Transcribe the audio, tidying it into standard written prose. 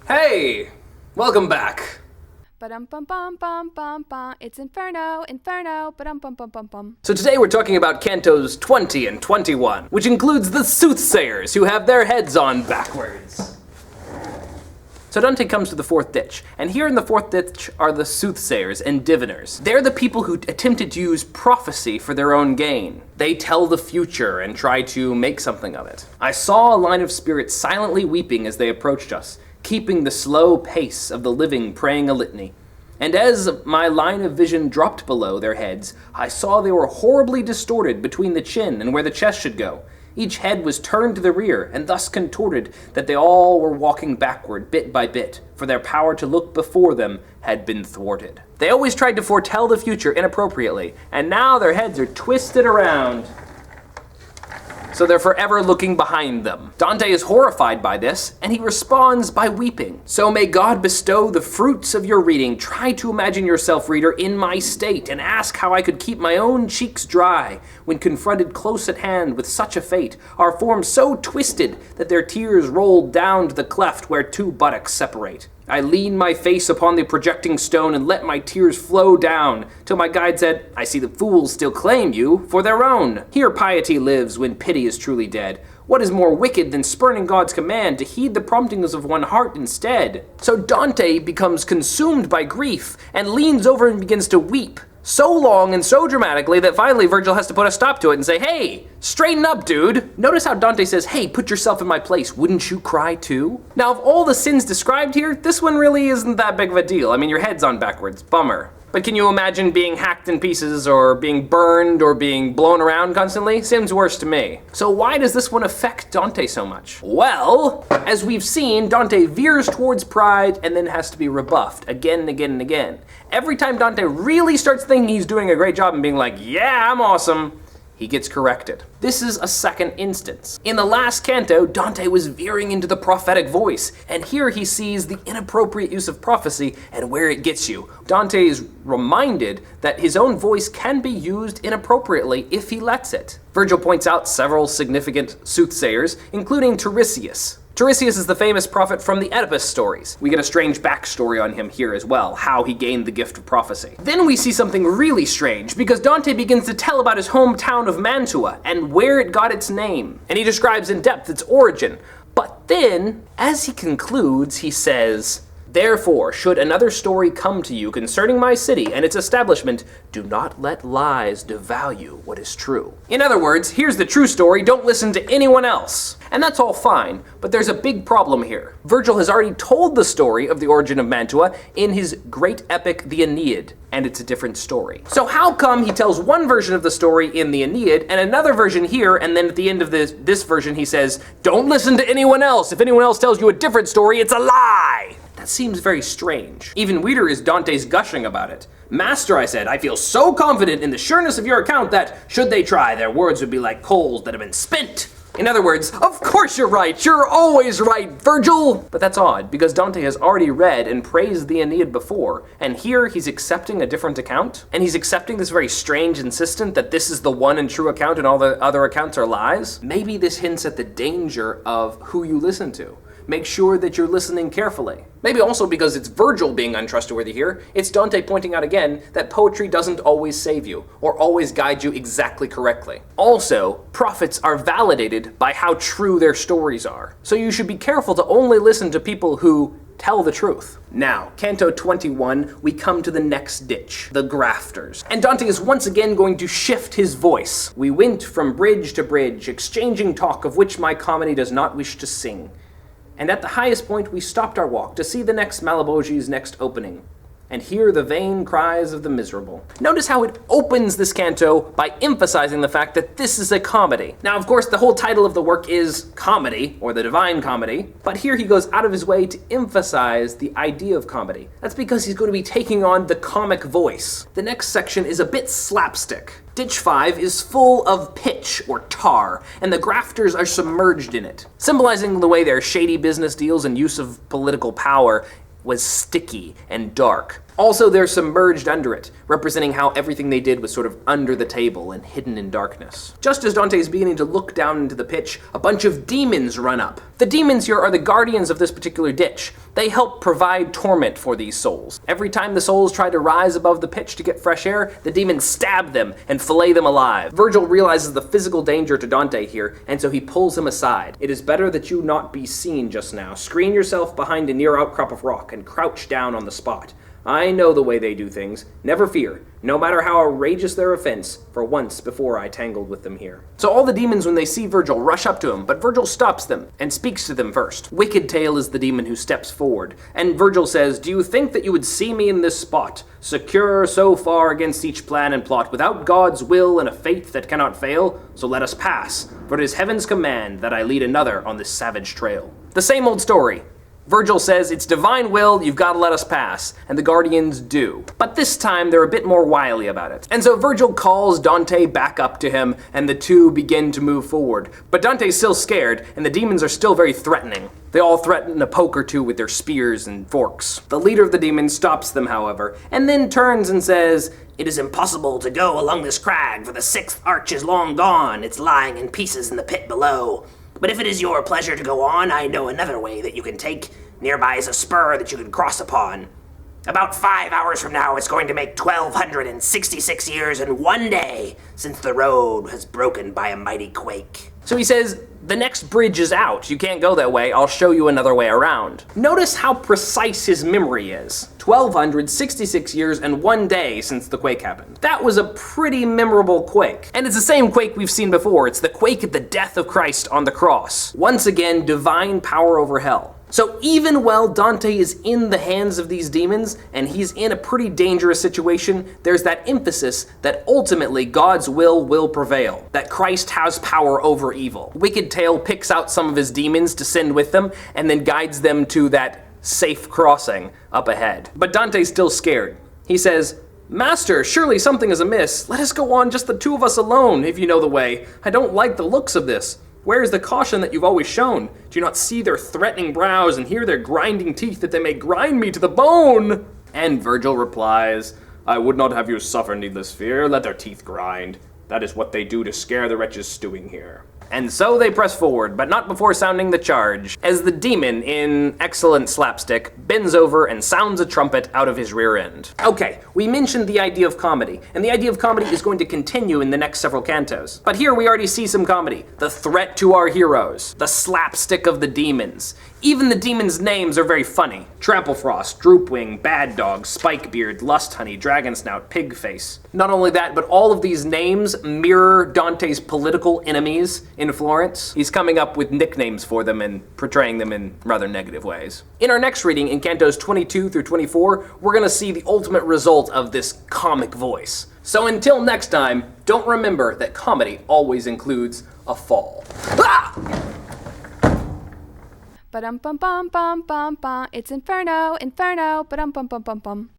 Hey! Welcome back. Ba-dum-bum-bum-bum-bum-bum. It's Inferno, Inferno, ba-dum-bum-bum-bum-bum. So today we're talking about Cantos 20 and 21, which includes the Soothsayers, who have their heads on backwards. So Dante comes to the fourth ditch, and here in the fourth ditch are the Soothsayers and Diviners. They're the people who attempted to use prophecy for their own gain. They tell the future and try to make something of it. I saw a line of spirits silently weeping as they approached us, keeping the slow pace of the living praying a litany. And as my line of vision dropped below their heads, I saw they were horribly distorted between the chin and where the chest should go. Each head was turned to the rear, and thus contorted that they all were walking backward bit by bit, for their power to look before them had been thwarted. They always tried to foretell the future inappropriately, and now their heads are twisted around, so they're forever looking behind them. Dante is horrified by this, and he responds by weeping. So may God bestow the fruits of your reading. Try to imagine yourself, reader, in my state, and ask how I could keep my own cheeks dry when confronted close at hand with such a fate, our forms so twisted that their tears rolled down to the cleft where two buttocks separate. I leaned my face upon the projecting stone and let my tears flow down, till my guide said, I see the fools still claim you for their own. Here piety lives when pity is truly dead. What is more wicked than spurning God's command to heed the promptings of one heart instead? So Dante becomes consumed by grief and leans over and begins to weep. So long and so dramatically that finally Virgil has to put a stop to it and say, hey, straighten up, dude. Notice how Dante says, hey, put yourself in my place. Wouldn't you cry too? Now, of all the sins described here, this one really isn't that big of a deal. I mean, your head's on backwards. Bummer. But can you imagine being hacked in pieces or being burned or being blown around constantly? Seems worse to me. So why does this one affect Dante so much? Well, as we've seen, Dante veers towards pride and then has to be rebuffed again and again and again. Every time Dante really starts thinking he's doing a great job and being like, yeah, I'm awesome, he gets corrected. This is a second instance. In the last canto, Dante was veering into the prophetic voice, and here he sees the inappropriate use of prophecy and where it gets you. Dante is reminded that his own voice can be used inappropriately if he lets it. Virgil points out several significant soothsayers, including Tiresias. Tiresias is the famous prophet from the Oedipus stories. We get a strange backstory on him here as well, how he gained the gift of prophecy. Then we see something really strange, because Dante begins to tell about his hometown of Mantua and where it got its name, and he describes in depth its origin. But then, as he concludes, he says, therefore, should another story come to you concerning my city and its establishment, do not let lies devalue what is true. In other words, here's the true story, don't listen to anyone else. And that's all fine, but there's a big problem here. Virgil has already told the story of the origin of Mantua in his great epic, the Aeneid, and it's a different story. So how come he tells one version of the story in the Aeneid and another version here, and then at the end of this version he says, don't listen to anyone else. If anyone else tells you a different story, it's a lie. That seems very strange. Even weirder is Dante's gushing about it. Master, I said, I feel so confident in the sureness of your account that, should they try, their words would be like coals that have been spent. In other words, of course you're right, you're always right, Virgil! But that's odd, because Dante has already read and praised the Aeneid before, and here he's accepting a different account, and he's accepting this very strange insistence that this is the one and true account and all the other accounts are lies. Maybe this hints at the danger of who you listen to. Make sure that you're listening carefully. Maybe also because it's Virgil being untrustworthy here, it's Dante pointing out again that poetry doesn't always save you, or always guide you exactly correctly. Also, prophets are validated by how true their stories are. So you should be careful to only listen to people who tell the truth. Now, Canto 21, we come to the next ditch, the Grafters. And Dante is once again going to shift his voice. We went from bridge to bridge, exchanging talk of which my comedy does not wish to sing. And at the highest point, we stopped our walk to see the next Malabogie's next opening, and hear the vain cries of the miserable. Notice how it opens this canto by emphasizing the fact that this is a comedy. Now, of course, the whole title of the work is Comedy, or the Divine Comedy, but here he goes out of his way to emphasize the idea of comedy. That's because he's going to be taking on the comic voice. The next section is a bit slapstick. Ditch 5 is full of pitch, or tar, and the grafters are submerged in it, symbolizing the way their shady business deals and use of political power was sticky and dark. Also, they're submerged under it, representing how everything they did was sort of under the table and hidden in darkness. Just as Dante is beginning to look down into the pitch, a bunch of demons run up. The demons here are the guardians of this particular ditch. They help provide torment for these souls. Every time the souls try to rise above the pitch to get fresh air, the demons stab them and fillet them alive. Virgil realizes the physical danger to Dante here, and so he pulls him aside. It is better that you not be seen just now. Screen yourself behind a near outcrop of rock and crouch down on the spot. I know the way they do things. Never fear, no matter how outrageous their offense, for once before I tangled with them here. So all the demons, when they see Virgil, rush up to him, but Virgil stops them and speaks to them first. Wicked Tail is the demon who steps forward, and Virgil says, "Do you think that you would see me in this spot, secure so far against each plan and plot, without God's will and a fate that cannot fail? So let us pass, for it is heaven's command that I lead another on this savage trail." The same old story. Virgil says, it's divine will, you've got to let us pass, and the guardians do. But this time, they're a bit more wily about it. And so Virgil calls Dante back up to him, and the two begin to move forward. But Dante's still scared, and the demons are still very threatening. They all threaten a poke or two with their spears and forks. The leader of the demons stops them, however, and then turns and says, "It is impossible to go along this crag, for the sixth arch is long gone. It's lying in pieces in the pit below. But if it is your pleasure to go on, I know another way that you can take. Nearby is a spur that you can cross upon. About 5 hours from now, it's going to make 1,266 years and 1 day since the road was broken by a mighty quake." So he says, the next bridge is out. You can't go that way. I'll show you another way around. Notice how precise his memory is. 1,266 years and 1 day since the quake happened. That was a pretty memorable quake. And it's the same quake we've seen before. It's the quake at the death of Christ on the cross. Once again, divine power over hell. So even while Dante is in the hands of these demons, and he's in a pretty dangerous situation, there's that emphasis that ultimately God's will prevail, that Christ has power over evil. Wicked Tail picks out some of his demons to send with them, and then guides them to that safe crossing up ahead. But Dante's still scared. He says, "Master, surely something is amiss. Let us go on just the two of us alone, if you know the way. I don't like the looks of this. Where is the caution that you've always shown? Do you not see their threatening brows and hear their grinding teeth, that they may grind me to the bone?" And Virgil replies, "I would not have you suffer needless fear. Let their teeth grind. That is what they do to scare the wretches stewing here." And so they press forward, but not before sounding the charge, as the demon, in excellent slapstick, bends over and sounds a trumpet out of his rear end. Okay, we mentioned the idea of comedy, and the idea of comedy is going to continue in the next several cantos. But here we already see some comedy. The threat to our heroes, the slapstick of the demons. Even the demons' names are very funny. Tramplefrost, Droopwing, Bad Dog, Spikebeard, Lust Honey, Dragonsnout, Pigface. Not only that, but all of these names mirror Dante's political enemies in Florence. He's coming up with nicknames for them and portraying them in rather negative ways. In our next reading, in Cantos 22 through 24, we're gonna see the ultimate result of this comic voice. So until next time, don't remember that comedy always includes a fall. Ah! Ba-dum bum bum bum bum bum. It's Inferno, Inferno, ba-dum bum bum bum bum.